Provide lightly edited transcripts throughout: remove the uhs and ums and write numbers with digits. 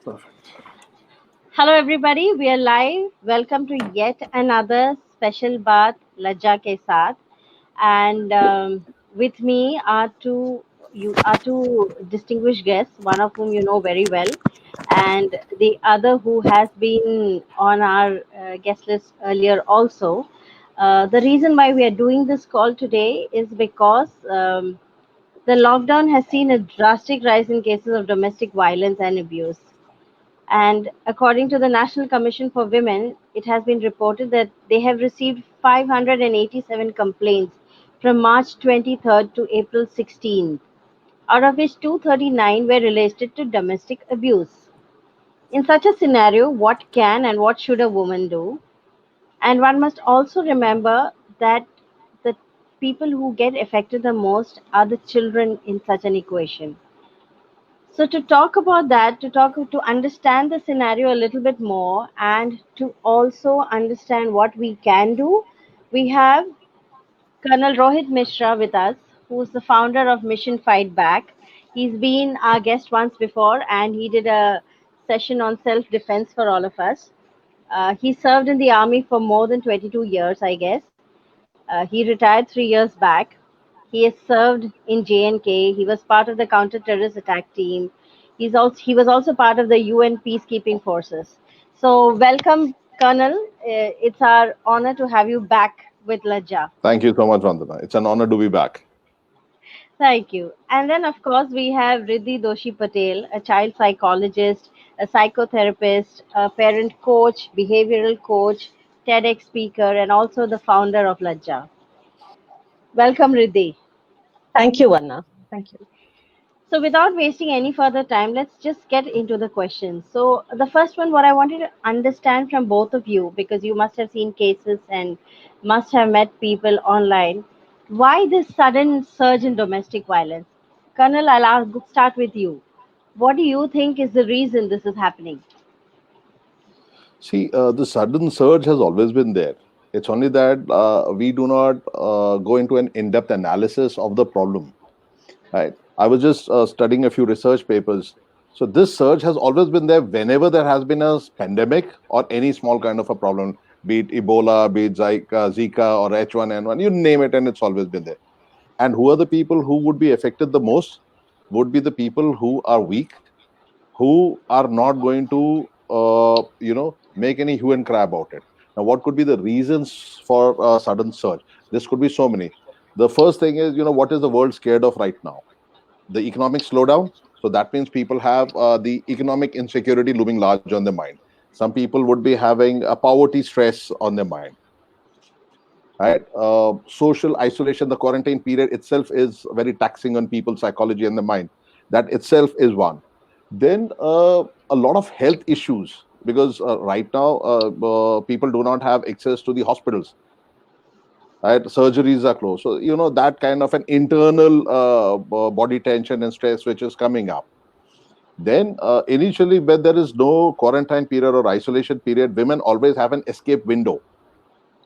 Perfect. Hello, everybody. We are live. Welcome to yet another special bath, Lajja ke Saath. And with me are two distinguished guests, one of whom you know very well, and the other who has been on our guest list earlier also. The reason why we are doing this call today is because the lockdown has seen a drastic rise in cases of domestic violence and abuse. And according to the National Commission for Women, it has been reported that they have received 587 complaints from March 23rd to April 16th, out of which 239 were related to domestic abuse. In such a scenario, what can and what should a woman do? And one must also remember that the people who get affected the most are the children in such an equation. So to talk about that, to understand the scenario a little bit more, and to also understand what we can do, we have Colonel Rohit Mishra with us, who is the founder of Mission Fight Back. He's been our guest once before, and he did a session on self-defense for all of us. He served in the army for more than 22 years, I guess. He retired 3 years back. He has served in J&K. He was part of the counter-terrorist attack team. He was also part of the UN peacekeeping forces. So welcome, Colonel. It's our honor to have you back with Lajja. Thank you so much, Vandana. It's an honor to be back. Thank you. And then, of course, we have Riddhi Doshi Patel, a child psychologist, a psychotherapist, a parent coach, behavioral coach, TEDx speaker, and also the founder of Lajja. Welcome, Riddhi. Thank you, Anna. Thank you. So, without wasting any further time, let's just get into the questions. So, the first one, what I wanted to understand from both of you, because you must have seen cases and must have met people online, why this sudden surge in domestic violence? Colonel, start with you. What do you think is the reason this is happening? See, the sudden surge has always been there. It's only that we do not go into an in-depth analysis of the problem. Right? I was just studying a few research papers. So this surge has always been there whenever there has been a pandemic or any small kind of a problem, be it Ebola, be it Zika or H1N1, you name it, and it's always been there. And who are the people who would be affected the most? Would be the people who are weak, who are not going to make any hue and cry about it. Now what could be the reasons for a sudden surge? This could be so many. The first thing is, what is the world scared of right now? The economic slowdown. So that means people have the economic insecurity looming large on their mind. Some people would be having a poverty stress on their mind, right? Social isolation, the quarantine period itself is very taxing on people's psychology and the mind. That itself is one. Then a lot of health issues, because right now people do not have access to the hospitals, right? Surgeries are closed. So, that kind of an internal body tension and stress which is coming up. Then initially, when there is no quarantine period or isolation period, women always have an escape window.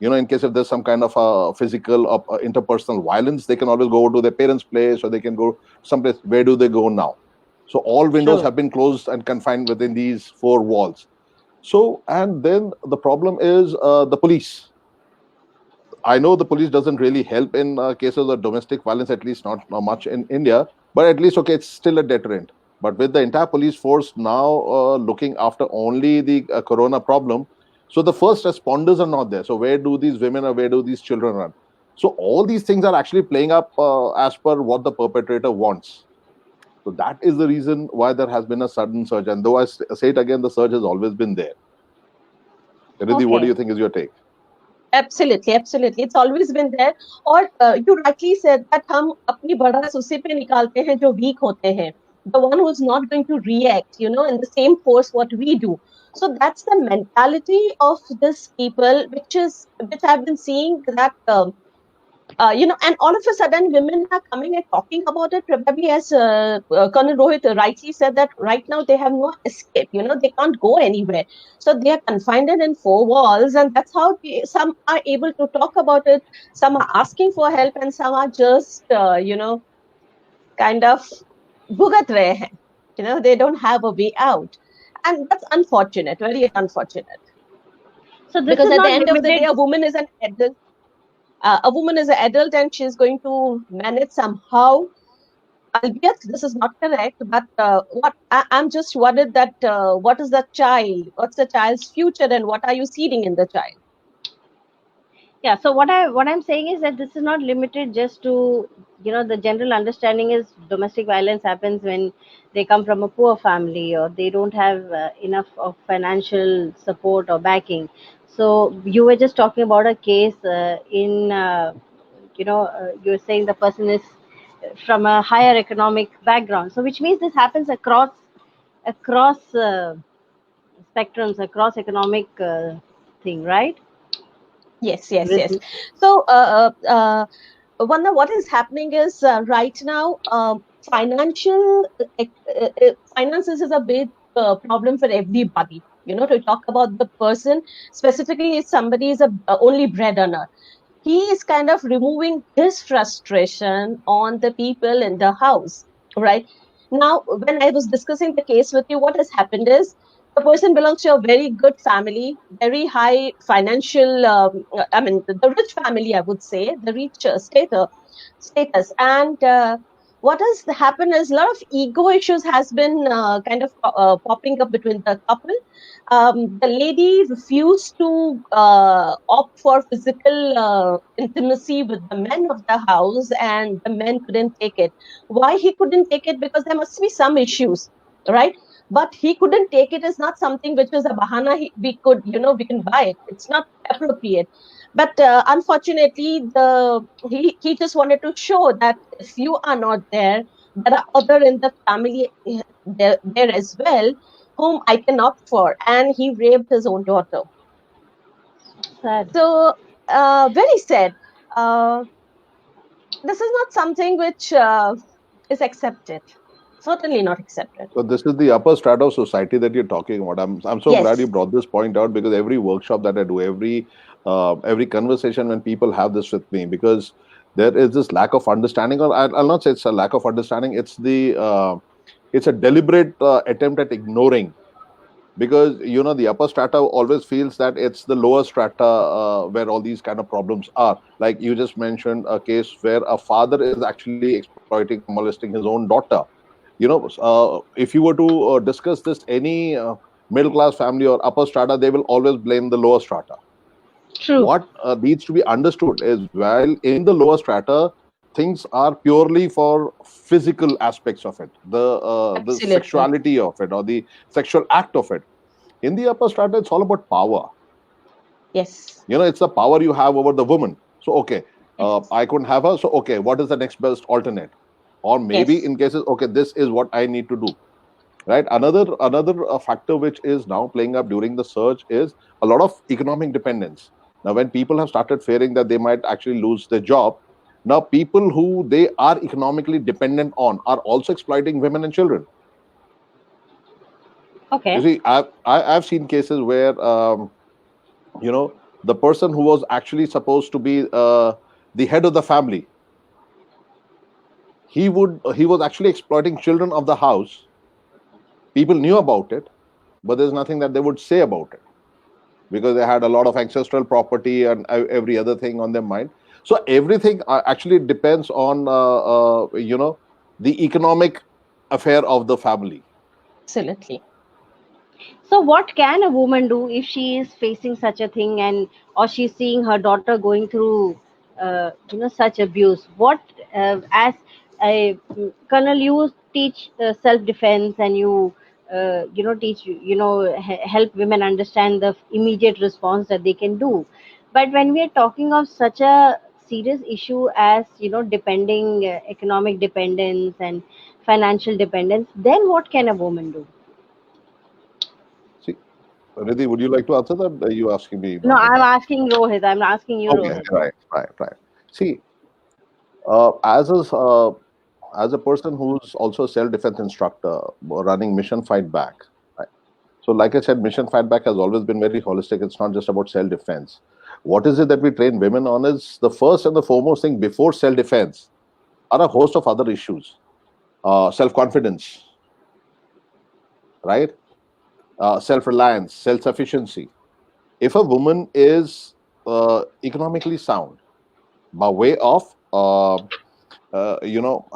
In case if there's some kind of physical or interpersonal violence, they can always go to their parents' place, or they can go someplace. Where do they go now? So all windows True. have been closed and confined within these four walls. So, and then the problem is the police. I know the police doesn't really help in cases of domestic violence, at least not much in India, but at least, okay, it's still a deterrent. But with the entire police force now looking after only the corona problem, so the first responders are not there. So where do these women or where do these children run? So all these things are actually playing up as per what the perpetrator wants. So that is the reason why there has been a sudden surge. And though say it again, the surge has always been there. Riddhi, what do Okay. you think is your take? Absolutely, absolutely. It's always been there. और you rightly said that हम अपनी बड़ास उसी पे निकालते हैं जो weak होते हैं. The one who's not going to react, in the same force what we do. So that's the mentality of this people, which I've been seeing that and all of a sudden women are coming and talking about it, probably as Colonel Rohit rightly said, that right now they have no escape, they can't go anywhere. So they are confined in four walls, and that's how some are able to talk about it, some are asking for help, and some are just, kind of bhugat rahe hain. They don't have a way out. and that's unfortunate, very unfortunate. So this Because is at the not end of the day, limited. a woman is an adult. A woman is an adult, and she's going to manage somehow. Albeit this is not correct, but I'm just worried that what is the child? What's the child's future, and what are you seeding in the child? Yeah, so what I'm saying is that this is not limited just to, the general understanding is domestic violence happens when they come from a poor family or they don't have enough of financial support or backing. So you were just talking about a case in you're saying the person is from a higher economic background, so which means this happens across spectrums, across economic thing, right? Yes, yes, yes. Riddhi? So, Vanna, what is happening is right now, finances is a big problem for everybody. To talk about the person specifically, if somebody is a only breadwinner, he is kind of removing his frustration on the people in the house, right? Now, when I was discussing the case with you, what has happened is the person belongs to a very good family, very high financial, I mean, the rich family, I would say, the rich status. And what has happened is a lot of ego issues has been kind of popping up between the couple. The lady refused to opt for physical intimacy with the men of the house, and the men couldn't take it. Why he couldn't take it? Because there must be some issues, right? But he couldn't take it is not something which is a bahana. We can buy it. It's not appropriate. But unfortunately, he just wanted to show that if you are not there, there are other in the family there as well whom I can opt for. And he raped his own daughter. Sad. So, very sad. Uh, this is not something which is accepted. Certainly not accepted. So this is the upper strata of society that you're talking about. I'm so glad you Yes, brought this point out, because every workshop that I do, every conversation when people have this with me, because there is this lack of understanding, or I'll not say it's a lack of understanding. It's a deliberate attempt at ignoring, because the upper strata always feels that it's the lower strata where all these kind of problems are. Like you just mentioned a case where a father is actually exploiting or molesting his own daughter. If you were to discuss this any middle class family or upper strata, they will always blame the lower strata. True. What needs to be understood is, while in the lower strata things are purely for physical aspects of it, the absolutely. sexuality of it or the sexual act of it. In the upper strata, it's all about power. Yes, It's the power you have over the woman. So okay, yes, I couldn't have her, so okay, what is the next best alternate? Or maybe yes. in cases, okay, this is what I need to do, right? Another factor which is now playing up during the surge is a lot of economic dependence. Now when people have started fearing that they might actually lose their job, now people who they are economically dependent on are also exploiting women and children. You Okay. see, I've seen cases where you know the person who was actually supposed to be the head of the family, he was actually exploiting children of the house. People knew about it, but there's nothing that they would say about it, because they had a lot of ancestral property and every other thing on their mind. So everything actually depends on the economic affair of the family. Absolutely. So what can a woman do if she is facing such a thing, and or she's seeing her daughter going through such abuse? What as a Colonel, you teach self defense, and you teach help women understand the immediate response that they can do. But when we are talking of such a serious issue as depending economic dependence and financial dependence, then what can a woman do? See, Riddhi, would you like to answer that? Are you asking me, No, Bhavna? I'm asking Rohit. I'm asking you, Okay, Rohit. right. See, uh, as a uh, as a person who's also a self defense instructor running Mission Fight Back, right? So, like I said, Mission Fight Back has always been very holistic. It's not just about self defense. What is it that we train women on is the first and the foremost thing before self defense are a host of other issues. Self confidence, right? self-reliance, self-sufficiency. If a woman is economically sound by way of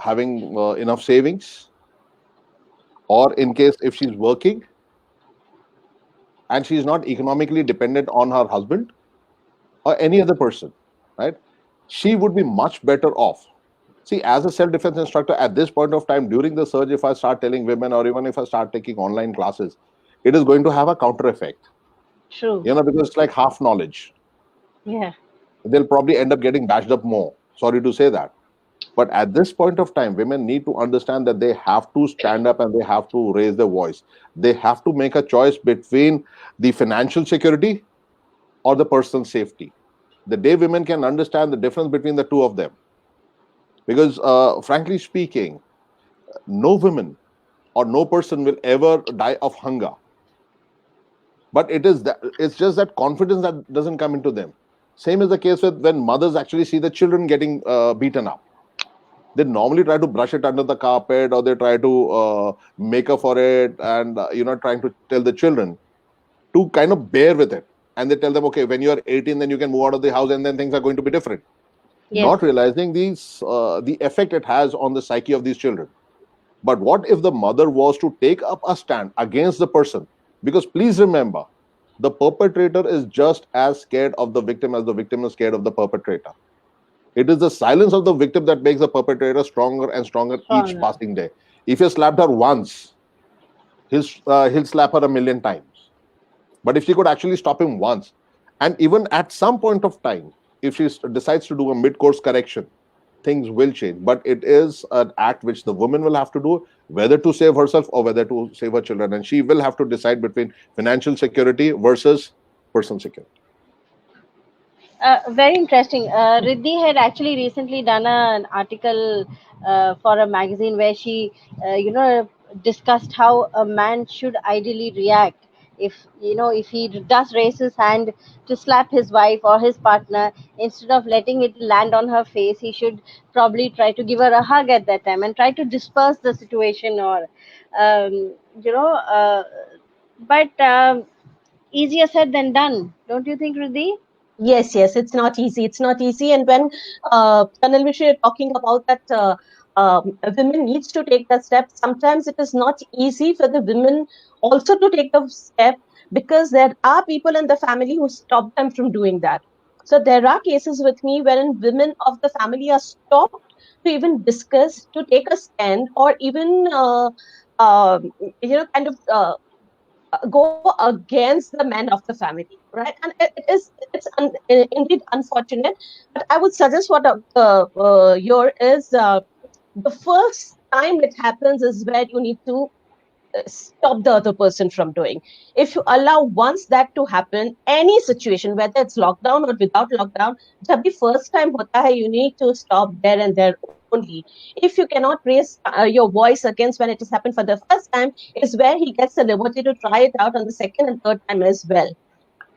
having enough savings, or in case if she's working and she's not economically dependent on her husband or any other person, right? She would be much better off. See, as a self-defense instructor at this point of time during the surge, if I start telling women or even if I start taking online classes, it is going to have a counter effect, True. because it's like half knowledge. Yeah. They'll probably end up getting bashed up more. Sorry to say that. But at this point of time, women need to understand that they have to stand up and they have to raise their voice. They have to make a choice between the financial security or the personal safety. The day women can understand the difference between the two of them, because frankly speaking, no woman or no person will ever die of hunger. But it's just that confidence that doesn't come into them. Same is the case with when mothers actually see the children getting beaten up. They normally try to brush it under the carpet, or they try to make up for it, and trying to tell the children to kind of bear with it. And they tell them, okay, when you are 18, then you can move out of the house, and then things are going to be different. Yes. Not realizing the effect it has on the psyche of these children. But what if the mother was to take up a stand against the person? Because please remember, the perpetrator is just as scared of the victim as the victim is scared of the perpetrator. It is the silence of the victim that makes the perpetrator stronger and stronger each Stronger. passing day. If you slapped her once, he'll slap her a million times. But if she could actually stop him once, and even at some point of time, if she decides to do a mid-course correction, things will change. But it is an act which the woman will have to do, whether to save herself or whether to save her children. And she will have to decide between financial security versus personal security. Very interesting. Riddhi had actually recently done an article for a magazine where she, discussed how a man should ideally react if he does raise his hand to slap his wife or his partner. Instead of letting it land on her face, he should probably try to give her a hug at that time and try to disperse the situation, or, um, you know, uh, but easier said than done, don't you think, Riddhi? Yes, yes, it's not easy. It's not easy. And when Colonel Vishay talking about that women needs to take the step, sometimes it is not easy for the women also to take the step, because there are people in the family who stop them from doing that. So there are cases with me wherein women of the family are stopped to even discuss, to take a stand, or even kind of go against the men of the family, right? And it's indeed unfortunate. But I would suggest what your is the first time it happens is where you need to stop the other person from doing. If you allow once that to happen, any situation, whether it's lockdown or without lockdown, जब भी first time होता है, you need to stop there and there only. If you cannot raise your voice against when it has happened for the first time, is where he gets the liberty to try it out on the second and third time as well.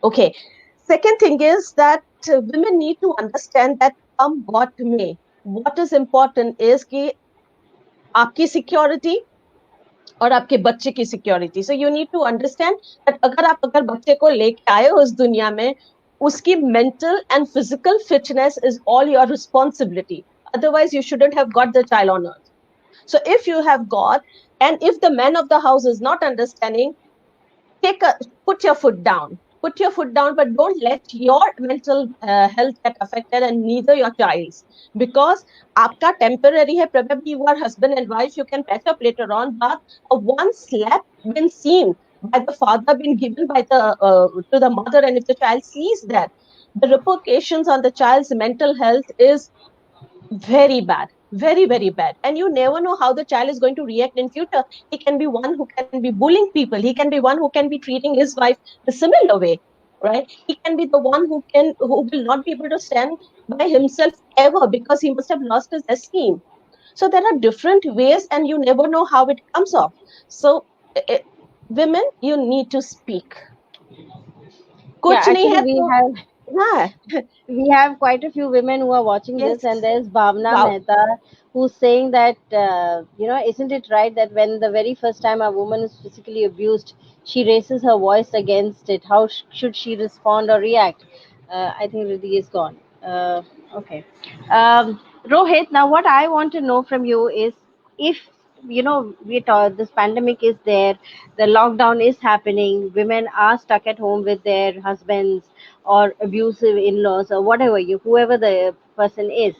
Okay. Second thing is that women need to understand that come what may, what is important is कि आपकी security और आपके बच्चे की security. So you need to understand that अगर बच्चे को लेके आए हो इस दुनिया में, उसकी mental and physical fitness is all your responsibility. Otherwise, you shouldn't have got the child on earth. So if you have got, and if the man of the house is not understanding, put your foot down. Put your foot down, but don't let your mental health get affected, and neither your child's. Because आपका temporary है, probably you are husband and wife, you can patch up later on, but a one slap been seen by the father, been given by the to the mother, and if the child sees that, the repercussions on the child's mental health is very bad, very very bad. And you never know how the child is going to react in future. He can be one who can be bullying people, he can be one who can be treating his wife the similar way, right? He can be the one who will not be able to stand by himself ever, because he must have lost his esteem. So there are different ways, and you never know how it comes off. So women, you need to speak. Yeah, कुछ नहीं actually है we तो have Yeah. We have quite a few women who are watching this, Yes. and there's Bhavna Wow. Mehta who's saying that, isn't it right that when the very first time a woman is physically abused, she raises her voice against it? How should she respond or react? I think Riddhi is gone. Okay. Rohit, now what I want to know from you is, if this pandemic is there, the lockdown is happening, women are stuck at home with their husbands or abusive in-laws or whatever, whoever the person is.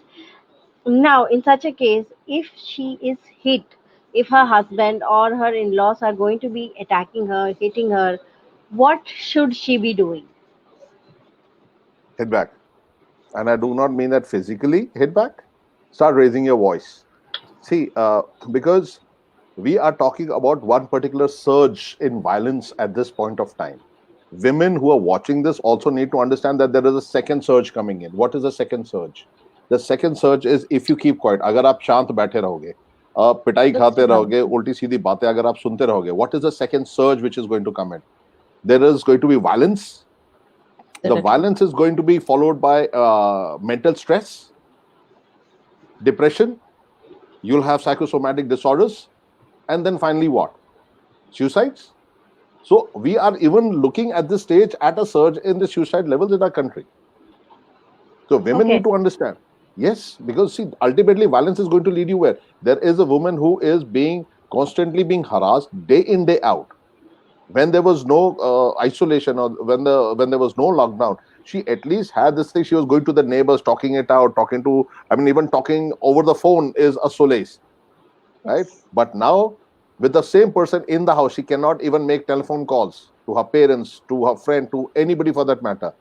Now in such a case, if she is hit, if her husband or her in-laws are going to be attacking her, hitting her, what should she be doing? Hit back. And I do not mean that physically hit back. Start raising your voice. See, because we are talking about one particular surge in violence at this point of time. Women who are watching this also need to understand that there is a second surge coming in. What is the second surge? The second surge is if you keep quiet. अगर आप शांत बैठे रहोगे, पिटाई खाते रहोगे, उल्टी सीधी बातें अगर आप सुनते रहोगे, what is the second surge which is going to come in? There is going to be violence. The Absolutely. violence is going to be followed by mental stress, depression. You'll have psychosomatic disorders, and then finally what? Suicides. So we are even looking at this stage at a surge in the suicide levels in our country. So women need Okay. to understand. Yes, because see, ultimately violence is going to lead you where? There is a woman who is being constantly being harassed day in, day out. When there was no isolation, or when there was no lockdown, she at least had this thing. She was going to the neighbors, talking it out, talking to, I mean, even talking over the phone is a solace, right? Yes. But now, with the same person in the house, she cannot even make telephone calls to her parents, to her friend, to anybody for that matter,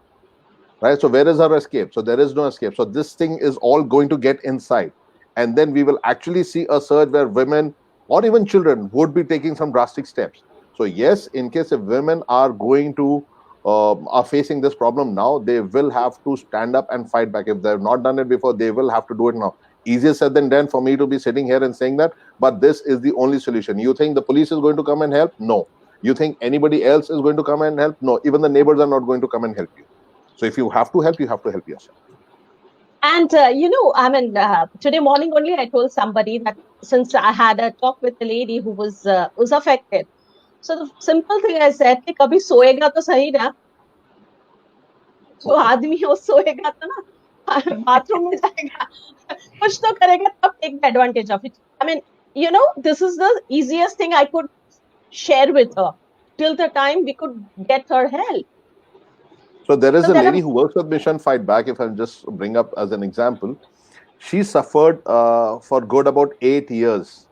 right? So where is her escape? So there is no escape. So this thing is all going to get inside, and then we will actually see a surge where women or even children would be taking some drastic steps. So yes, in case if women are going to are facing this problem now, they will have to stand up and fight back. If they've not done it before, they will have to do it now. Easier said than done for me to be sitting here and saying that, but this is the only solution. You think the police is going to come and help? No. You think anybody else is going to come and help? No. Even the neighbors are not going to come and help you. So if you have to help, you have to help yourself. And I mean, today morning only I told somebody that since I had a talk with a lady who was affected. So the simple thing I said कि कभी सोएगा तो सही ना, जो आदमी है वो सोएगा तो ना बाथरूम में जाएगा, कुछ तो करेगा, तब take the advantage of it. I mean, this is the easiest thing I could share with her till the time we could get her help. So there is So a there lady are who works with Mission Fight Back. If I just bring up as an example, she suffered for good about 8 years.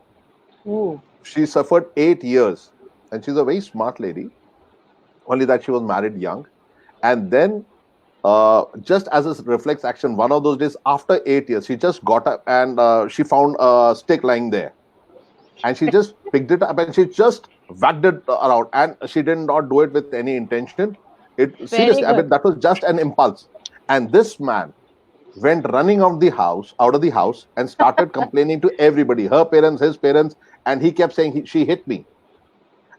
Ooh. She suffered 8 years, and she's a very smart lady. Only that she was married young, and then just as a reflex action, one of those days after 8 years, she just got up and she found a stick lying there, and she just picked it up and she just whacked it around, and she did not do it with any intention. It seriously, very I mean, good. that was just an impulse. And this man went running out of the house, and started complaining to everybody, her parents, his parents, and he kept saying she hit me.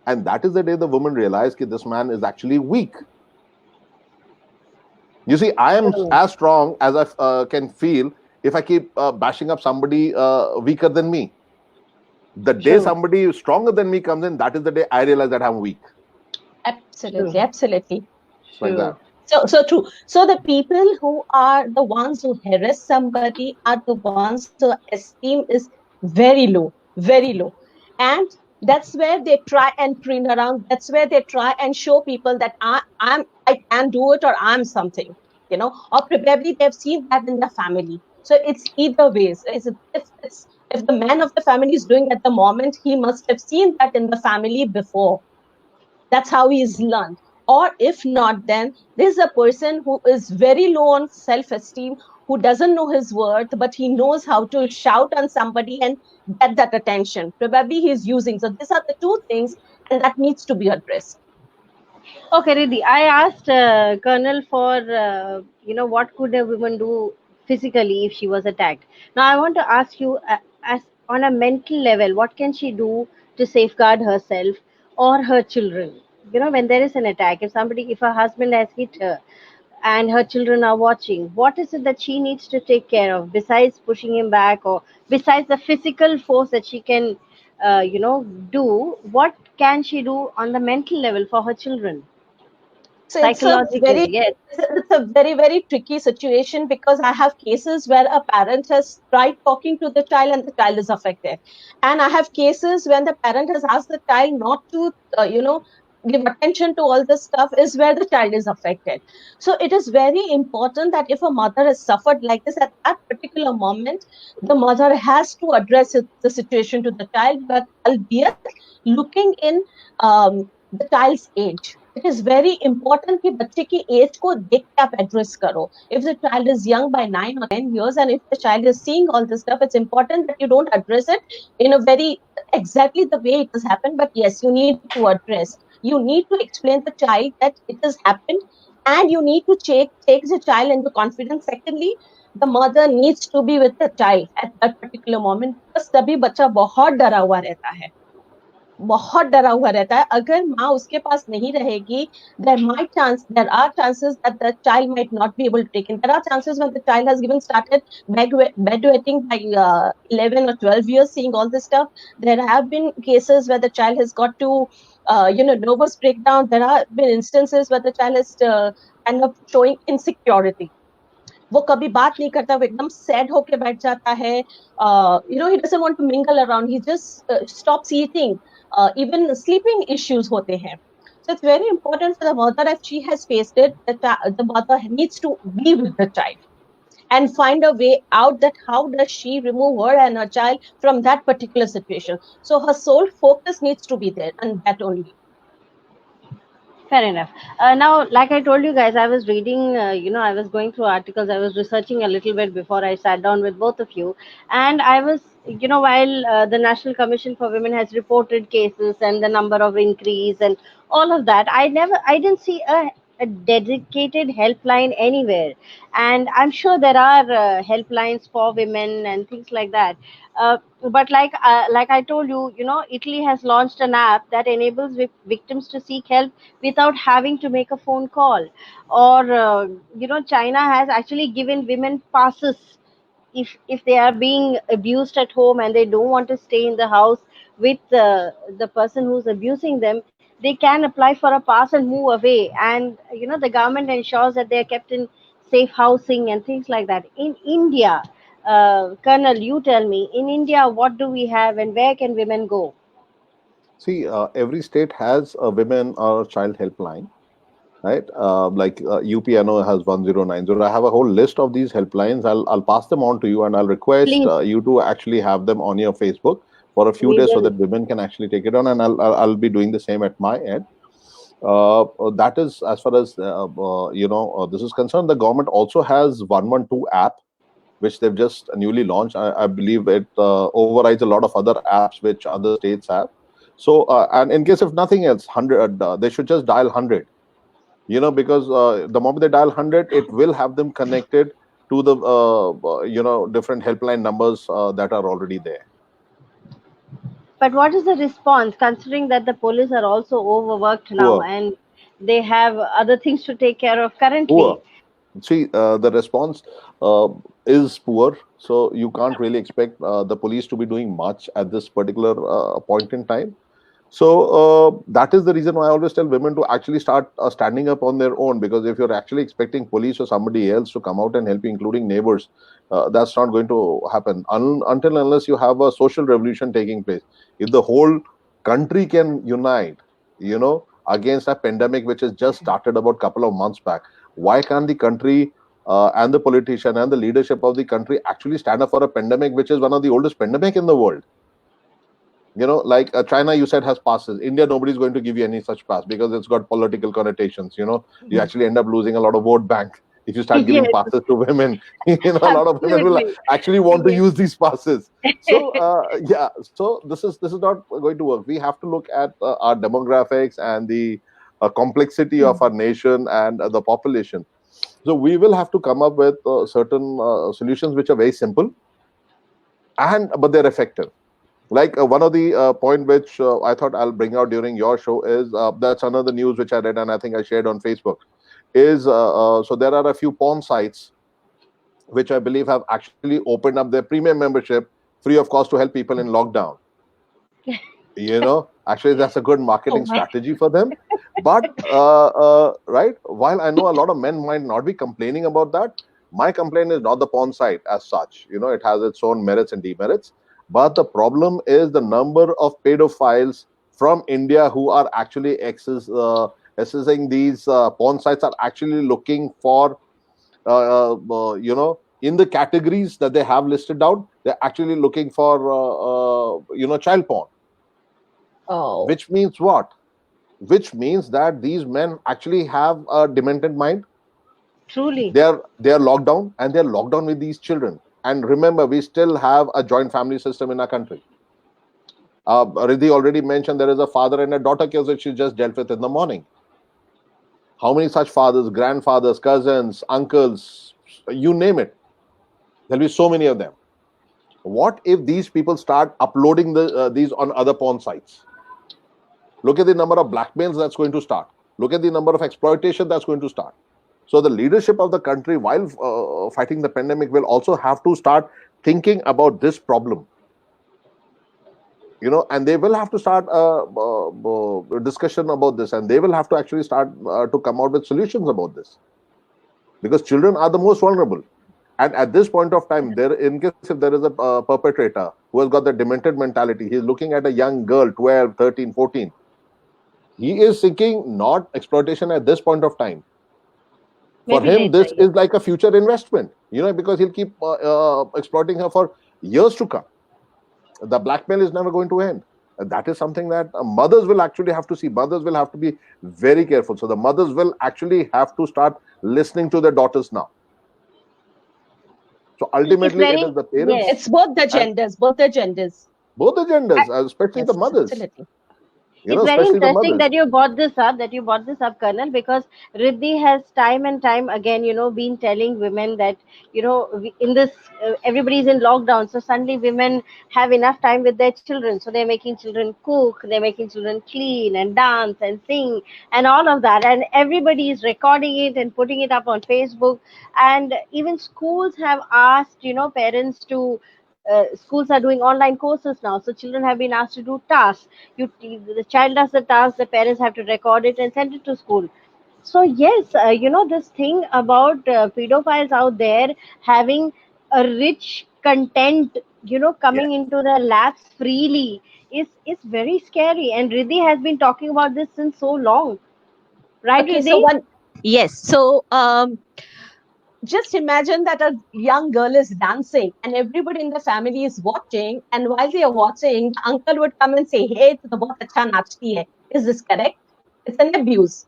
And that is the day the woman realized that this man is actually weak. You see, I am True. as strong as I can feel if I keep bashing up somebody weaker than me. The day True. somebody stronger than me comes in, that is the day I realize that I'm weak. True. Absolutely, absolutely. Like True. that. So true. So the people who are the ones who harass somebody are the ones whose esteem is very low, very low. And that's where they try and preen around. That's where they try and show people that I can do it, or I'm something, or probably they've seen that in their family. So it's either ways. If the man of the family is doing at the moment, he must have seen that in the family before. That's how he's learned. Or if not, then there's a person who is very low on self-esteem, who doesn't know his worth, but he knows how to shout on somebody and get that attention. Probably he's using. So these are the two things, and that needs to be addressed. Okay, Riddhi, I asked Colonel for, what could a woman do physically if she was attacked. Now, I want to ask you, as on a mental level, what can she do to safeguard herself or her children? When there is an attack, if her husband has hit her, and her children are watching, what is it that she needs to take care of besides pushing him back, or besides the physical force that she can do? What can she do on the mental level for her children, So it's a very psychologically? Yes. it's a very very tricky situation, because I have cases where a parent has tried talking to the child and the child is affected, and I have cases when the parent has asked the child not to give attention to all this stuff, is where the child is affected. So it is very important that if a mother has suffered like this at that particular moment, the mother has to address the situation to the child, but albeit looking in the child's age. It is very important कि बच्चे की as को देख के आप address करो. If the child is young by 9 or 10 years, and if the child is seeing all this stuff, it's important that you don't address it in a very exactly the way it has happened. But yes, you need to address. You need to explain the child that it has happened, and you need to take the child into confidence. Secondly, the mother needs to be with the child at that particular moment, because तभी बच्चा बहुत डरा हुआ रहता है. बहुत डरा हुआ रहता है. अगर माँ उसके पास नहीं रहेगी, there are chances that the child might not be able to take in. There are chances when the child has even started bedwetting by 11 or 12 years, seeing all this stuff. There have been cases where the child has got to nervous breakdown. There have been instances where the child is kind of showing insecurity. वो कभी बात नहीं करता, वो एकदम sad होके बैठ जाता है. He doesn't want to mingle around. He just stops eating. Even sleeping issues होते हैं. So it's very important for the mother, if she has faced it, that the mother needs to be with the child and find a way out, that how does she remove her and her child from that particular situation. So her sole focus needs to be there, and that only. Fair enough. Now, like I told you guys, I was reading, I was going through articles, I was researching a little bit before I sat down with both of you. And I was, while the National Commission for Women has reported cases and the number of increase and all of that, I didn't see a dedicated helpline anywhere. And I'm sure there are helplines for women and things like that. But like I told you, Italy has launched an app that enables victims to seek help without having to make a phone call. Or China has actually given women passes if they are being abused at home and they don't want to stay in the house with the person who's abusing them. They can apply for a pass and move away, and the government ensures that they are kept in safe housing and things like that. In India, Colonel, you tell me, in India, what do we have and where can women go? See, every state has a women or child helpline, right? Like UPNO has 1090. I have a whole list of these helplines. I'll pass them on to you, and I'll request Please, you to actually have them on your Facebook for a few we days so will. that women can actually take it on, and I'll be doing the same at my end. That is as far as this is concerned. The government also has 112 app, which they've just newly launched. I believe it overrides a lot of other apps which other states have. So, and in case if nothing else, 100, they should just dial 100. Because the moment they dial 100, it will have them connected to the different helpline numbers that are already there. But what is the response, considering that the police are also overworked now Poor, and they have other things to take care of currently? poor. See, the response uh, is poor, so you can't really expect the police to be doing much at this particular point in time. So that is the reason why I always tell women to actually start standing up on their own. Because if you're actually expecting police or somebody else to come out and help you, including neighbors, that's not going to happen until unless you have a social revolution taking place. If the whole country can unite, against a pandemic which has just started about couple of months back, why can't the country and the politician and the leadership of the country actually stand up for a pandemic which is one of the oldest pandemic in the world? Like China, you said, has passes. India, nobody's going to give you any such pass because it's got political connotations. You actually end up losing a lot of vote bank if you start giving Yes, passes to women. A lot of women will absolutely. actually want to Yes. use these passes. So yeah, so this is not going to work. We have to look at our demographics and the complexity of our nation and the population. So we will have to come up with certain solutions which are very simple, but they're effective. Like one of the point which I thought I'll bring out during your show is that's another news which I read and I think I shared on Facebook. is so there are a few porn sites which I believe have actually opened up their premium membership free of cost to help people in lockdown. Actually, that's a good Oh marketing my. strategy for them. But right, while I know a lot of men might not be complaining about that, my complaint is not the porn site as such. It has its own merits and demerits. But the problem is the number of pedophiles from India who are actually accessing these porn sites are actually looking for in the categories that they have listed down, they're actually looking for child porn. Oh, Which means what? Which means that these men actually have a demented mind. Truly. They are locked down, and they're locked down with these children. And remember, we still have a joint family system in our country. Riddhi already mentioned there is a father and a daughter case that she just dealt with in the morning. How many such fathers, grandfathers, cousins, uncles, you name it? There'll be so many of them. What if these people start uploading these on other porn sites? Look at the number of blackmails that's going to start. Look at the number of exploitation that's going to start. So the leadership of the country, while fighting the pandemic, will also have to start thinking about this problem. And they will have to start a discussion about this, and they will have to actually start to come out with solutions about this, because children are the most vulnerable. And at this point of time, in case if there is a perpetrator who has got the demented mentality, he's looking at a young girl, 12, 13, 14. He is seeking not exploitation at this point of time. For Maybe him, later. this Yeah. is like a future investment, because he'll keep exploiting her for years to come. The blackmail is never going to end. And that is something that mothers will actually have to see. Mothers will have to be very careful. So the mothers will actually have to start listening to their daughters now. So ultimately, it is the parents. Yes. it's both the And genders, both the genders. both the genders, especially the Yes, mothers. absolutely. It's very Especially the interesting mothers. that you brought this up, Colonel, because Riddhi has time and time again, been telling women that, in this, everybody's in lockdown. So suddenly women have enough time with their children. So they're making children cook, they're making children clean and dance and sing and all of that. And everybody is recording it and putting it up on Facebook. And even schools have asked, parents to, schools are doing online courses now. So children have been asked to do tasks. The child does the task, the parents have to record it and send it to school. So yes, this thing about pedophiles out there having a rich content, Yeah. coming into the labs freely is very scary. And Riddhi has been talking about this since so long, right, Okay, so Riddhi? yes. So just imagine that a young girl is dancing and everybody in the family is watching, and while they are watching, the uncle would come and say, hey, tu to bahut acha nachti hai. Is this correct? It's an abuse,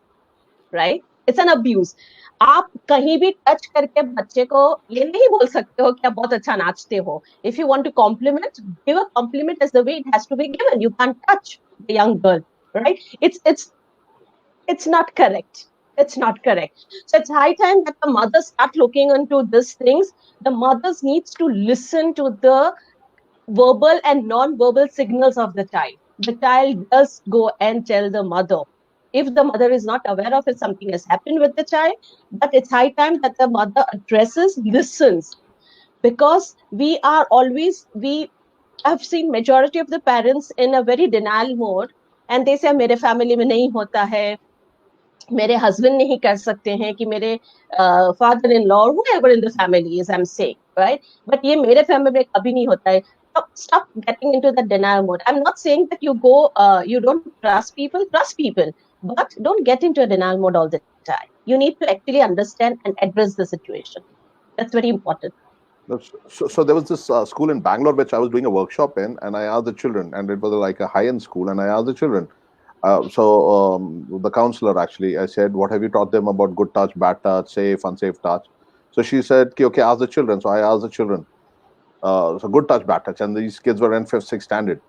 right? It's an abuse. आप कहीं भी touch करके बच्चे को ये नहीं बोल सकते हो कि आप बहुत अच्छा नाचते हो. If you want to compliment, give a compliment as the way it has to be given. You can't touch the young girl, right? It's not correct. It's not correct. So it's high time that the mothers start looking into these things. The mothers needs to listen to the verbal and non-verbal signals of the child. The child does go and tell the mother. If the mother is not aware of it, something has happened with the child, but it's high time that the mother addresses, listens. Because we have seen majority of the parents in a very denial mode, and they say, मेरे family में नहीं होता है, मेरे husband नहीं कर सकते हैं कि मेरे father in law or whoever in the family is, I'm saying, right? But ये मेरे family में कभी नहीं होता है. Stop getting into the denial mode. I'm not saying that you don't trust people, but don't get into a denial mode all the time. You need to actually understand and address the situation. That's very important. So there was this school in Bangalore which I was doing a workshop in, and I asked the children, and it was like a high-end school, and I asked the children. The counselor actually, I said, what have you taught them about good touch, bad touch, safe, unsafe touch? So she said, okay, ask the children. So I asked the children. So good touch, bad touch, and these kids were in 5th, 6th standard.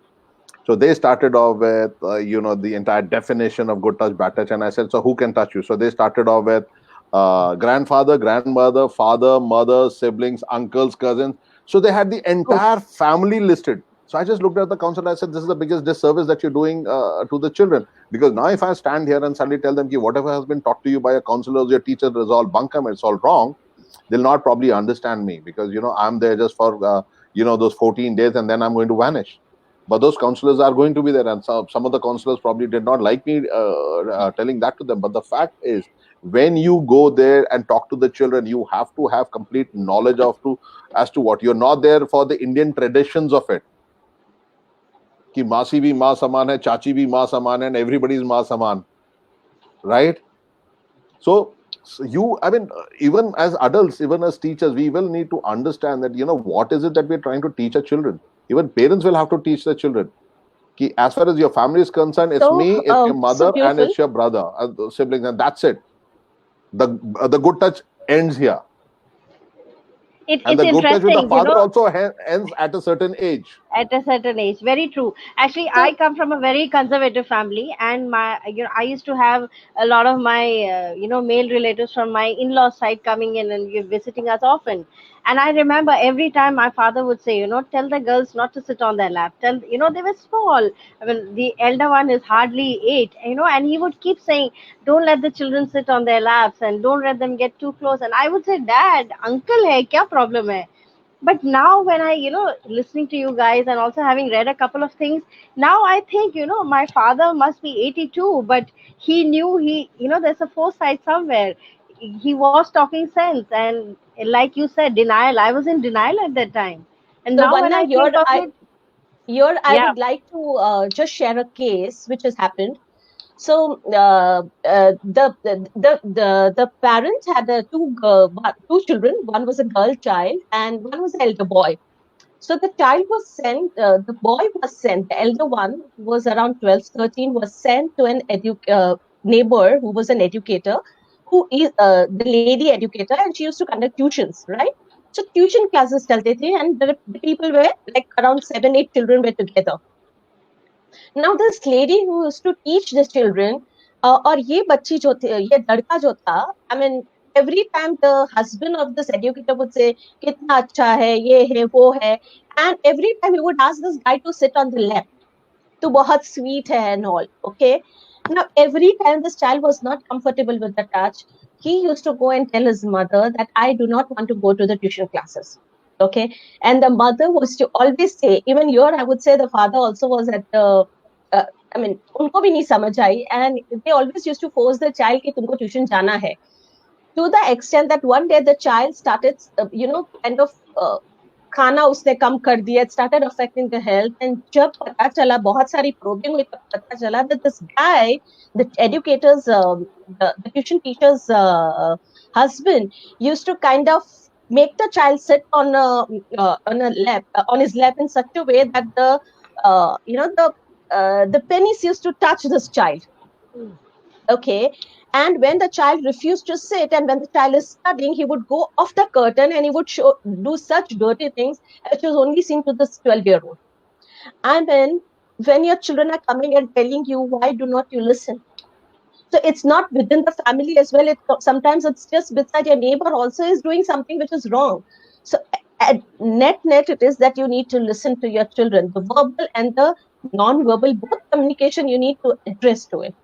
So they started off with, the entire definition of good touch, bad touch. And I said, so who can touch you? So they started off with grandfather, grandmother, father, mother, siblings, uncles, cousins. So they had the entire family listed. So I just looked at the counselor. I said, this is the biggest disservice that you're doing to the children. Because now if I stand here and suddenly tell them, ki, whatever has been taught to you by your counselors, your teachers is all bunkum, it's all wrong, they'll not probably understand me, because, I'm there just for, those 14 days, and then I'm going to vanish. But those counselors are going to be there. And some of the counselors probably did not like me telling that to them. But the fact is, when you go there and talk to the children, you have to have complete knowledge as to what. You're not there for the Indian traditions of it. कि मासी भी माँ समान है, चाची भी माँ समान है, and everybody is माँ समान, right? So even as adults, even as teachers, we will need to understand that, what is it that we're trying to teach our children. Even parents will have to teach their children. Ki, as far as your family is concerned, it's me, it's your mother, and it's your brother, siblings, and that's it. The good touch ends here. And the good touch with the father also ends at a certain age. At a certain age, very true. Actually, I come from a very conservative family, and I used to have a lot of my male relatives from my in-law side coming in and visiting us often. And I remember every time my father would say, tell the girls not to sit on their lap. They were small. I mean, the elder one is hardly 8, and he would keep saying, don't let the children sit on their laps and don't let them get too close. And I would say, Dad, uncle hai, kya problem hai? But now when I listening to you guys and also having read a couple of things, now I think my father must be 82, but he knew, there's a foresight somewhere. He was talking sense, and like you said, denial, I was in denial at that time. And So now when Vanna, I think of it, I yeah. would like to just share a case which has happened. So the parents had two children. One was a girl child and one was an elder boy. So the child was sent. The boy was sent. The elder one, who was around 12, 13, was sent to an neighbor who was an educator, who is the lady educator, and she used to conduct tuitions, right? So tuition classes chalte the, and the people were like around 7, 8 children were together. Now this lady who used to teach the children, और ये बच्ची जो थी, ये लड़का जो था, I mean, every time the husband of this educator would say, कितना अच्छा है, ये है, वो है, and every time he would ask this guy to sit on the lap. तो बहुत sweet है and all, okay? Now every time this child was not comfortable with the touch, he used to go and tell his mother that I do not want to go to the tuition classes. Okay, and the mother was to always say, even here I would say the father also was at the I mean, उनको भी नहीं समझ आई, and they always used to force the child कि तुमको tuition जाना है. To the extent that one day the child started, kind of खाना उसने कम कर दिया. It started affecting the health, and जब पता चला, बहुत सारी probing हुई, तब पता चला that this guy, the educator's, the tuition teacher's husband, used to kind of make the child sit on a lap, on his lap in such a way that the pennies used to touch this child. Okay. And when the child refused to sit, and when the child is studying, he would go off the curtain and he would do such dirty things which was only seen to this 12-year-old. And then when your children are coming and telling you, why do not you listen? So it's not within the family as well. Sometimes it's just beside your neighbor also is doing something which is wrong. So at net, it is that you need to listen to your children. The verbal and the non-verbal, both communication you need to address to it.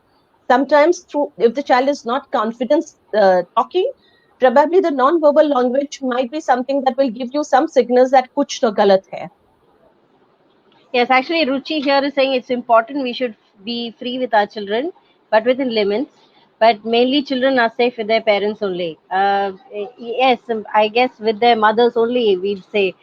Sometimes if the child is not confident talking, probably the non-verbal language might be something that will give you some signals that kuch to galat hai. Yes, actually, Ruchi here is saying it's important we should be free with our children, but within limits. But mainly, children are safe with their parents only. Yes, I guess with their mothers only, we'd say,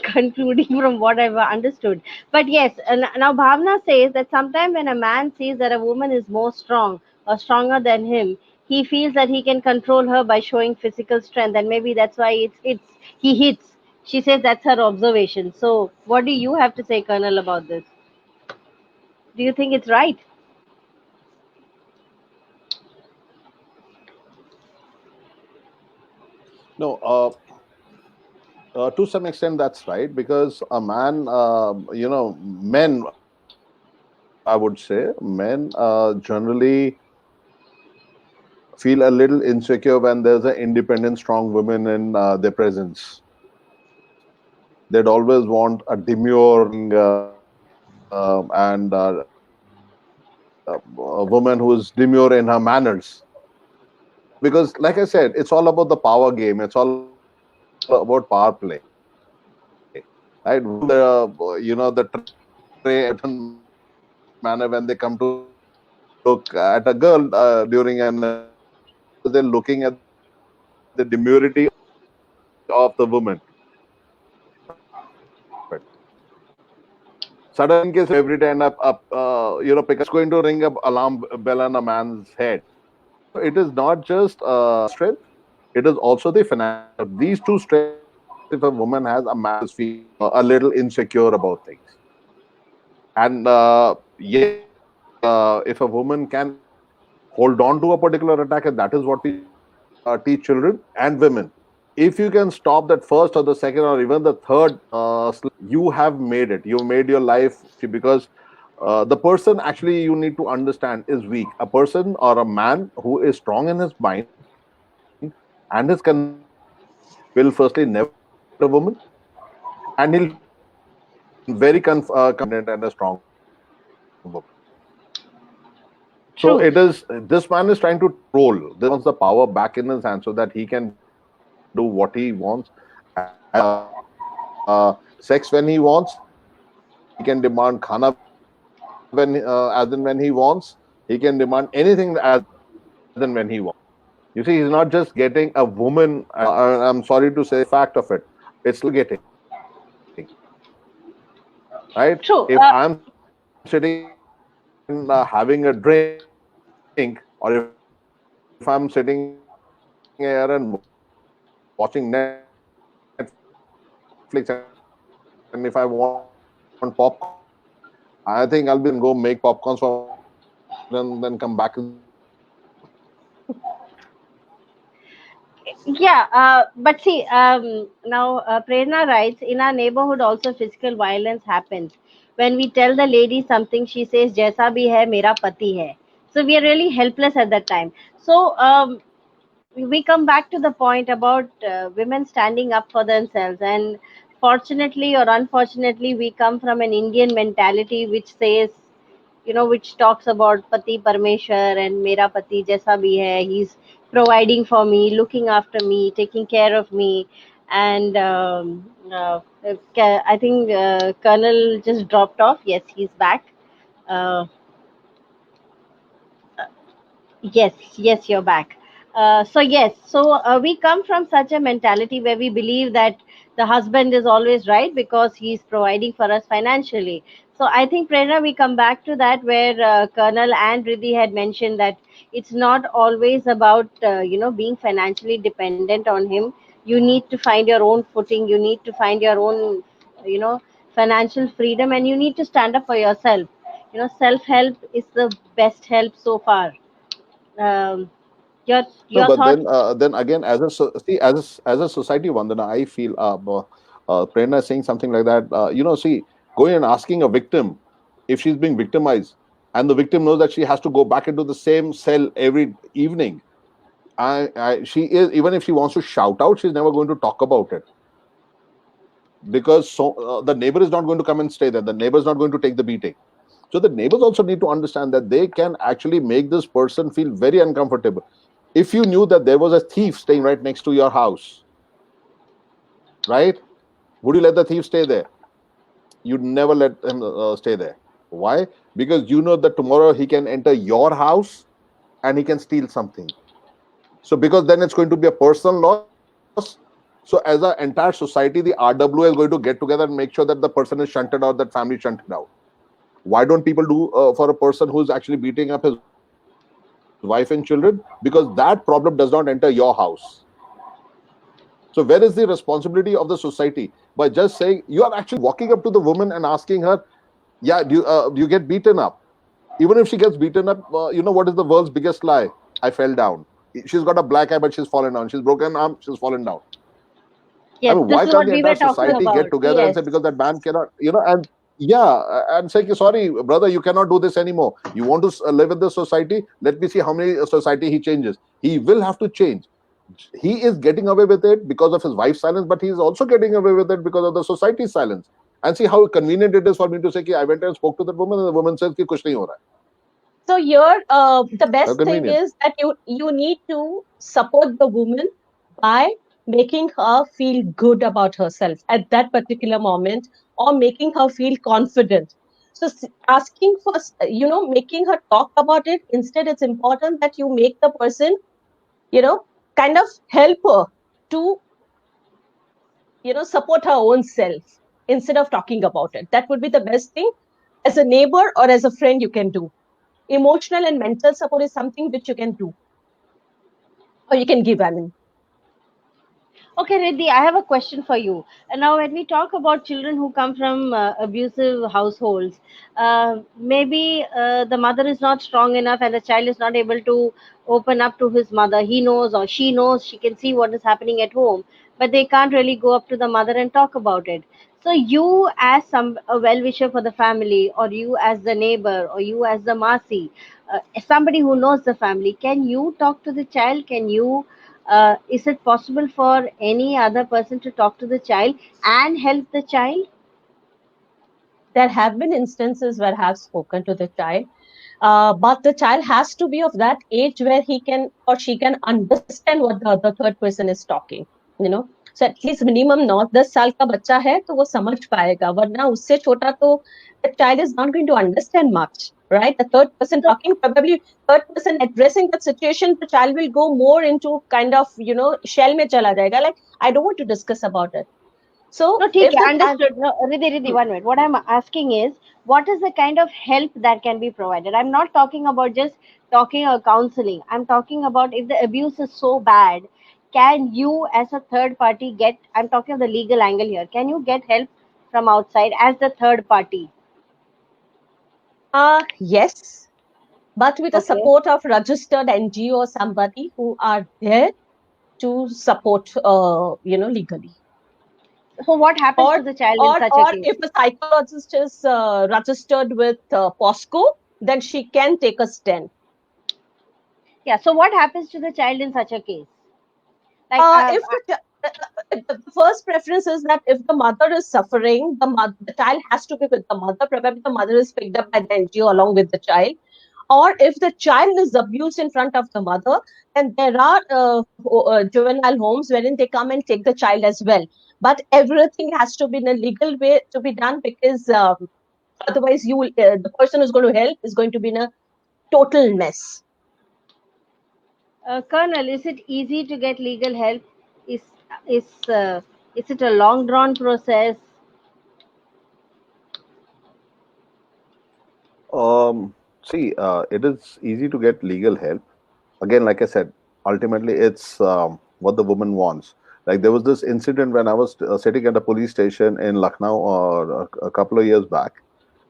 concluding from what I've understood. But yes, now Bhavna says that sometimes when a man sees that a woman is more strong or stronger than him, he feels that he can control her by showing physical strength, and maybe that's why he hits. She says that's her observation. So, what do you have to say, Colonel, about this? Do you think it's right? No, to some extent that's right, because a man, men, I would say, men generally feel a little insecure when there's an independent, strong woman in their presence. They'd always want a demure and a woman who is demure in her manners. Because, like I said, it's all about the power game. It's all about power play, right? Women do the tray in a certain manner when they come to look at a girl during an because they're looking at the demurity of the woman. Sudden in case every day end up every time a pick up phone, it's going to ring up alarm bell on a man's head. So it is not just strength; it is also the financial. These two strengths, if a woman has, a man will always feel a little insecure about things. And yes, if a woman can hold on to a particular attack, and that is what we teach children and women. If you can stop that first or the second or even the third you have made it. You've made your life because the person actually you need to understand is weak. A person or a man who is strong in his mind and his conviction will firstly never hurt a woman, and he'll feel very confident and a strong woman. So it True. is this man is trying to control. This wants the power back in his hand so that he can do what he wants, sex when he wants. He can demand khana as and when he wants. He can demand anything as and when he wants. You see, he's not just getting a woman. I'm sorry to say, the fact of it, it's still getting right. If True. I'm sitting here and having a drink, or if I'm sitting here and watching Netflix, and if I want popcorn, I think I'll be go make popcorn and then come back and sit down. Yeah, but see, now Prerna writes, in our neighborhood also physical violence happens. When we tell the lady something, she says, "Jaisa bhi hai, mera pati hai." So we are really helpless at that time. So we come back to the point about women standing up for themselves, and fortunately or unfortunately, we come from an Indian mentality which says, which talks about pati parmeshwar and mera pati jaisa bhi hai, he's providing for me, looking after me, taking care of me. And I think Colonel just dropped off. Yes, he's back. uh, Yes, yes, you're back. So we come from such a mentality where we believe that the husband is always right because he's providing for us financially. So I think, Prerna, we come back to that where Colonel and Riddhi had mentioned that it's not always about being financially dependent on him. You need to find your own footing. You need to find your own you know financial freedom, and you need to stand up for yourself. Self help is the best help so far. um, your No, your but thoughts? then again, as a society, Vandana, I feel Prerna is saying something like that. See, going and asking a victim if she's being victimized, and the victim knows that she has to go back into the same cell every evening. She is, even if she wants to shout out, she's never going to talk about it because the neighbor is not going to come and stay there. The neighbor is not going to take the beating. So the neighbors also need to understand that they can actually make this person feel very uncomfortable. If you knew that there was a thief staying right next to your house, right? Would you let the thief stay there? You'd never let him stay there. Why? Because you know that tomorrow he can enter your house and he can steal something. So because then it's going to be a personal loss. So as an entire society, the RW is going to get together and make sure that the person is shunted out, that family is shunted out. Why don't people do for a person who is actually beating up his wife and children? Because that problem does not enter your house. So where is the responsibility of the society? By just saying, you are actually walking up to the woman and asking her, yeah, do you get beaten up? Even if she gets beaten up, what is the world's biggest lie? I fell down. She's got a black eye, but she's fallen down. She's broken arm, she's fallen down. I mean, Yes, why this is can't the what entire we were talking society get about. together and say, Yes. because that man cannot, and yeah, and say, sorry, brother, you cannot do this anymore. You want to live in this society? Let me see how many society he changes. He will have to change. he is getting away with it because of his wife's silence, but he is also getting away with it because of the society's silence. And see how convenient it is for me to say, I went and spoke to that woman, and the woman says, Kuch nahi ho raha So here, the hai. How best thing convenient. is that you need to support the woman by making her feel good about herself at that particular moment, or making her feel confident. So asking for, making her talk about it. Instead, it's important that you make the person, you know, kind of help her to, support her own self instead of talking about it. That would be the best thing as a neighbor or as a friend you can do. Emotional and mental support is something which you can do, or you can give, I mean. Okay, Riddhi, I have a question for you. And now, when we talk about children who come from abusive households, maybe the mother is not strong enough and the child is not able to open up to his mother. He knows or she knows, she can see what is happening at home, but they can't really go up to the mother and talk about it. So, you as a well wisher for the family, or you as the neighbor, or you as the Masi, somebody who knows the family, can you talk to the child? Can you? Is it possible for any other person to talk to the child and help the child? There have been instances where I have spoken to the child, but the child has to be of that age where he can or she can understand what the other third person is talking. you know so at least minimum 9-10 साल का बच्चा है तो वो समझ पाएगा, वरना उससे छोटा तो the child is not going to understand much, right? The third person So, talking, probably third person addressing that situation, the child will go more into kind of shell में चला जाएगा, like I don't want to discuss about it. So no, ठीक if है, the child, understood. No, Riddhi, 1 minute. What I'm asking is, what is the kind of help that can be provided? I'm not talking about just talking or counseling. I'm talking about if the abuse is so bad, can you, as a third party, get? I'm talking of the legal angle here. Can you get help from outside as the third party? yes, but with the Okay. support of registered NGO or somebody who are there to support, legally. So, what happens Or, to the child in or, such a or case? if a psychologist is registered with POSCO, then she can take a stand. Yeah. So, what happens to the child in such a case? Like, If the first preference is that if the mother is suffering, the child has to be with the mother. Probably the mother is picked up by the NGO along with the child. Or if the child is abused in front of the mother, then there are juvenile homes wherein they come and take the child as well. But everything has to be in a legal way to be done, because otherwise the person who's going to help is going to be in a total mess. Colonel, is it easy to get legal help? Is is is it a long drawn process? See, it is easy to get legal help. Again, like I said, ultimately it's what the woman wants. Like there was this incident when I was sitting at a police station in Lucknow a couple of years back,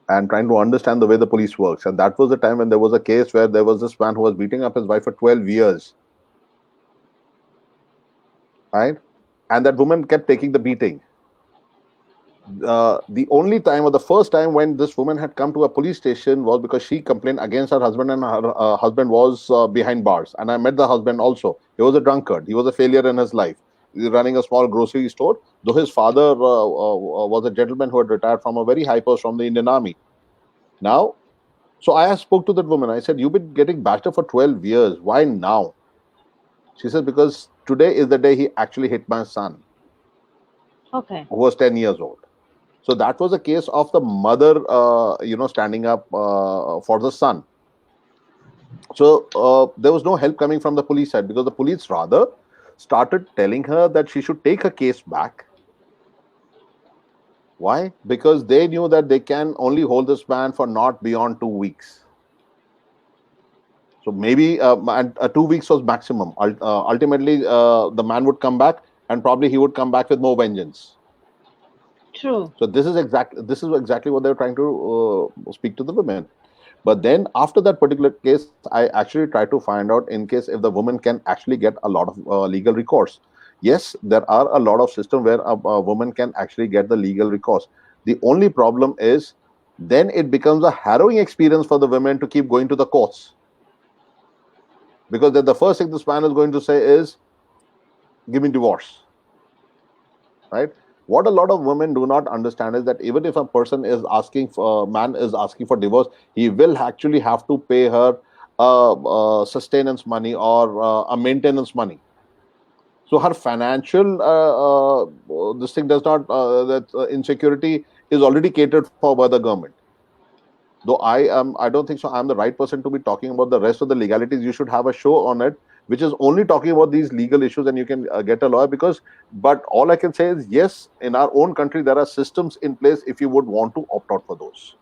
and trying to understand the way the police works. And that was the time when there was a case where there was this man who was beating up his wife for 12 years, right? And that woman kept taking the beating. The only time or the first time when this woman had come to a police station was because she complained against her husband, and her husband was behind bars. And I met the husband also. He was a drunkard. He was a failure in his life. He was running a small grocery store, though his father was a gentleman who had retired from a very high post from the Indian Army. Now, so I spoke to that woman. I said, "You've been getting battered for 12 years. Why now?" She said, "Because today is the day he actually hit my son, Okay. who was 10 years old." So that was a case of the mother, standing up for the son. So there was no help coming from the police side, because the police rather started telling her that she should take her case back. Why? Because they knew that they can only hold this man for not beyond 2 weeks. So maybe 2 weeks was maximum. Ultimately, the man would come back, and probably he would come back with more vengeance. True. So this is exactly what they were trying to speak to the women. But then after that particular case, I actually try to find out in case if the woman can actually get a lot of legal recourse. Yes, there are a lot of systems where a woman can actually get the legal recourse. The only problem is then it becomes a harrowing experience for the women to keep going to the courts, because then the first thing this man is going to say is, give me divorce, right? What a lot of women do not understand is that even if a person is asking for, man is asking for divorce, he will actually have to pay her sustenance money or a maintenance money. So her financial this thing does not that insecurity is already catered for by the government. Though I don't think so I'm the right person to be talking about the rest of the legalities. You should have a show on it which is only talking about these legal issues, and you can get a lawyer. Because but all I can say is, yes, in our own country there are systems in place if you would want to opt out for those.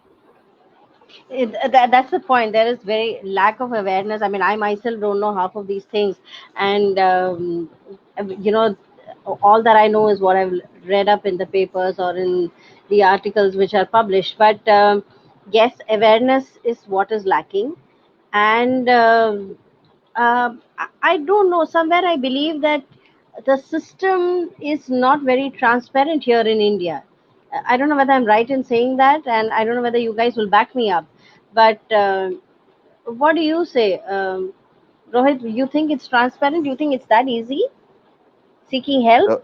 That's the point. There is very lack of awareness. I mean, I myself don't know half of these things, and you know, all that I know is what I've read up in the papers or in the articles which are published. But yes, awareness is what is lacking, and I don't know. Somewhere I believe that the system is not very transparent here in India. I don't know whether I'm right in saying that, and I don't know whether you guys will back me up. But what do you say, Rohit? You think it's transparent? You think it's that easy? Seeking help? uh,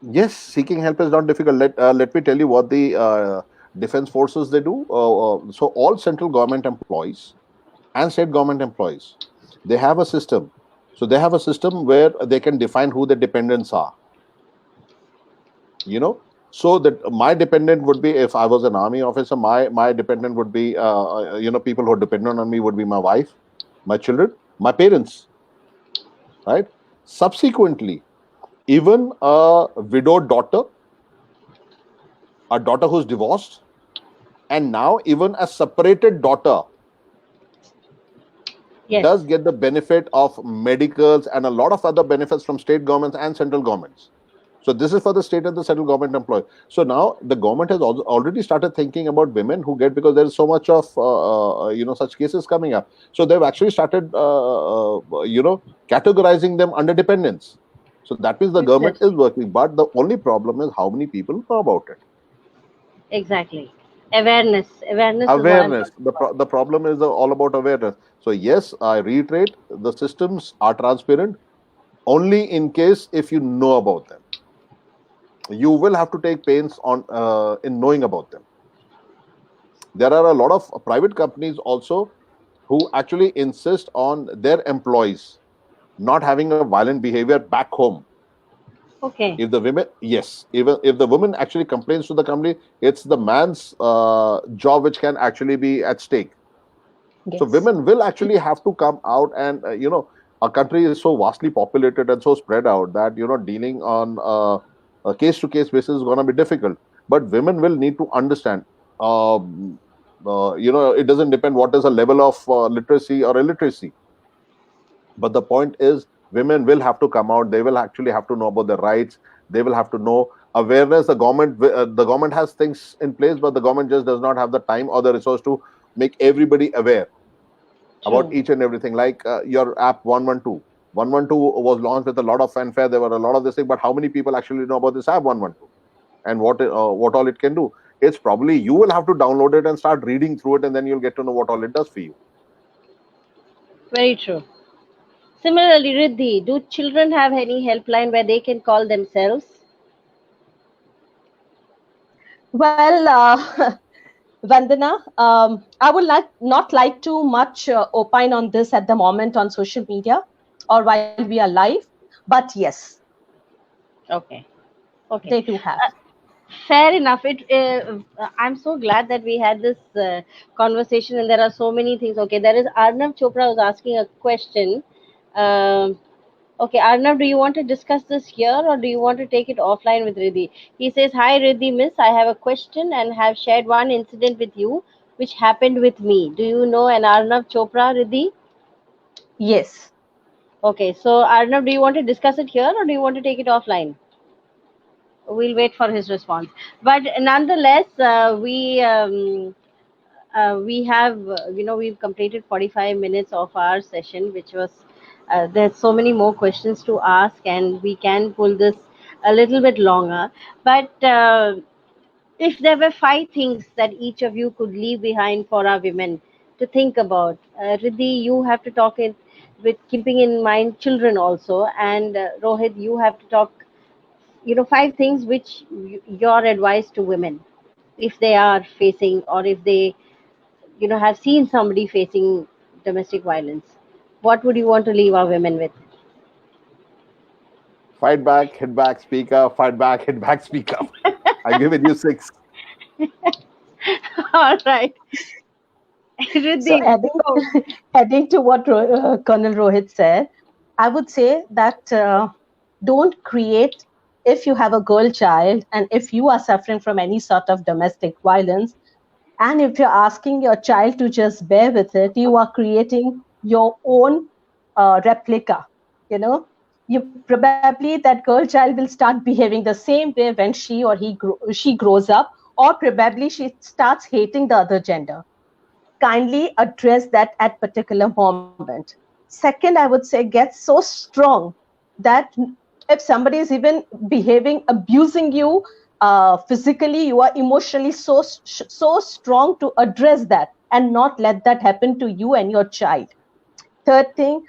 yes, seeking help is not difficult. Let me tell you what the defense forces they do. So all central government employees and state government employees, they have a system. So they have a system where they can define who the dependents are, you know. So that my dependent would be, if I was an army officer, my dependent would be people who are dependent on me would be my wife, my children, my parents, right? Subsequently, even a widowed daughter, a daughter who's divorced, and now even a separated daughter Yes. does get the benefit of medicals and a lot of other benefits from state governments and central governments. So this is for the state and the central government employees. So now the government has already started thinking about women who get, because there is so much of such cases coming up. So they've actually started categorizing them under dependents. So that means the government Yes. is working, but the only problem is how many people know about it. Exactly. Awareness. Awareness is what I'm Awareness. talking about. The problem is all about awareness. So yes, I reiterate, the systems are transparent only in case if you know about them. You will have to take pains on in knowing about them. There are a lot of private companies also who actually insist on their employees not having a violent behavior back home. Okay. If the women, yes, even if the woman actually complains to the company, it's the man's job which can actually be at stake. So Yes. women will actually have to come out, and our country is so vastly populated and so spread out that dealing on a case to case basis is going to be difficult. But women will need to understand. It doesn't depend what is a level of literacy or illiteracy. But the point is, women will have to come out. They will actually have to know about their rights. They will have to know awareness. The government has things in place, but the government just does not have the time or the resource to make everybody aware about True. each and everything. Like your app 112. 112 was launched with a lot of fanfare. There were a lot of this thing, but how many people actually know about this app 112 and what all it can do? It's probably you will have to download it and start reading through it, and then you'll get to know what all it does for you. Very true. Similarly, Riddhi, do children have any helpline where they can call themselves? Well, Vandana, I would not like to much opine on this at the moment on social media or while we are live, but yes, Okay. Okay. they do have. Fair enough. I'm so glad that we had this conversation, and there are so many things. Okay, there is Arnav Chopra was asking a question. Um, okay, Arnav, do you want to discuss this here, or do you want to take it offline with Riddhi? He says, "Hi, Riddhi, miss. I have a question and have shared one incident with you, which happened with me. Do you know an Arnav Chopra, Riddhi?" Yes. Okay, so Arnav, do you want to discuss it here, or do you want to take it offline? We'll wait for his response. But nonetheless, we have we've completed 45 minutes of our session, which was there's so many more questions to ask, and we can pull this a little bit longer. But if there were five things that each of you could leave behind for our women to think about, Riddhi, you have to talk it with keeping in mind children also. And Rohit, you have to talk, 5 things which your advice to women, if they are facing, or if they, have seen somebody facing domestic violence. What would you want to leave our women with? Fight back, hit back, speak up. Fight back, hit back, speak up. I give it you 6. All right. So Riddhi, adding, go. adding to what Colonel Rohit said, I would say that don't create, if you have a girl child and if you are suffering from any sort of domestic violence, and if you're asking your child to just bear with it, you are creating your own replica. You know, you probably that girl child will start behaving the same way when she grows up, or probably she starts hating the other gender. Kindly address that at particular moment. Second, I would say get so strong that if somebody is even behaving, abusing you physically, you are emotionally so strong to address that and not let that happen to you and your child. Third thing,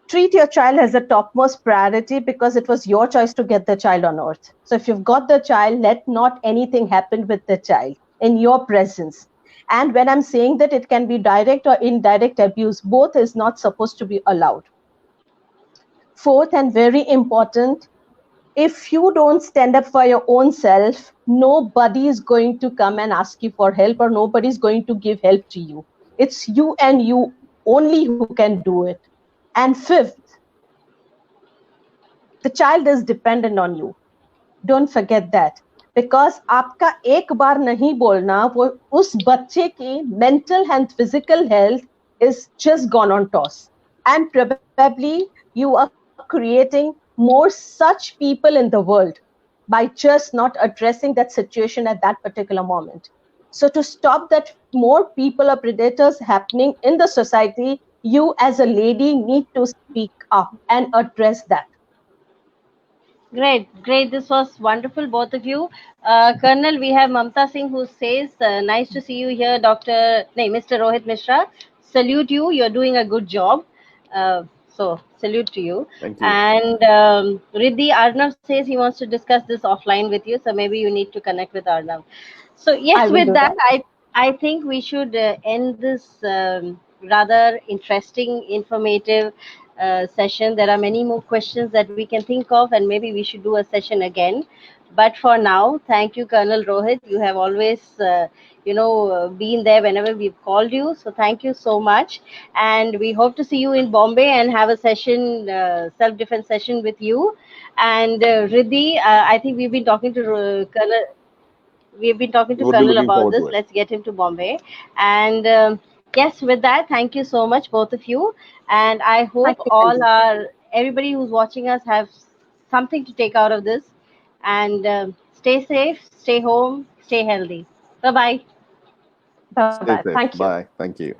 treat your child as a topmost priority because it was your choice to get the child on earth. So if you've got the child, let not anything happen with the child in your presence. And when I'm saying that, it can be direct or indirect abuse, both is not supposed to be allowed. Fourth, and very important, if you don't stand up for your own self, nobody is going to come and ask you for help, or nobody is going to give help to you. It's you and you only who can do it. And fifth, the child is dependent on you. Don't forget that. Because आपका एक बार नहीं बोलना, वो उस बच्चे की mental and physical health is just gone on toss. And probably you are creating more such people in the world by just not addressing that situation at that particular moment. So to stop that more people or predators happening in the society, you as a lady need to speak up and address that. Great, great. This was wonderful, both of you. Colonel, we have Mamta Singh who says, nice to see you here, Mr. Rohit Mishra. Salute you. You're doing a good job. So, salute to you. Thank you. And Riddhi Arnav says he wants to discuss this offline with you. So, maybe you need to connect with Arnav. So, yes, I will with do that, that. I think we should end this rather interesting, informative session. There are many more questions that we can think of, and maybe we should do a session again. But for now, thank you, Colonel Rohit. You have always, been there whenever we've called you. So thank you so much. And we hope to see you in Bombay and have a session, self-defense session with you. And Riddhi, I think we've been talking to Colonel. We've been talking to Would be Colonel looking about forward this. to it. Let's get him to Bombay. And yes, with that, thank you so much, both of you. And I hope Thank you, all Kanji. everybody who's watching us have something to take out of this. And stay safe, stay home, stay healthy. Bye bye. Bye-bye. Stay safe. Thank you. Bye. Thank you.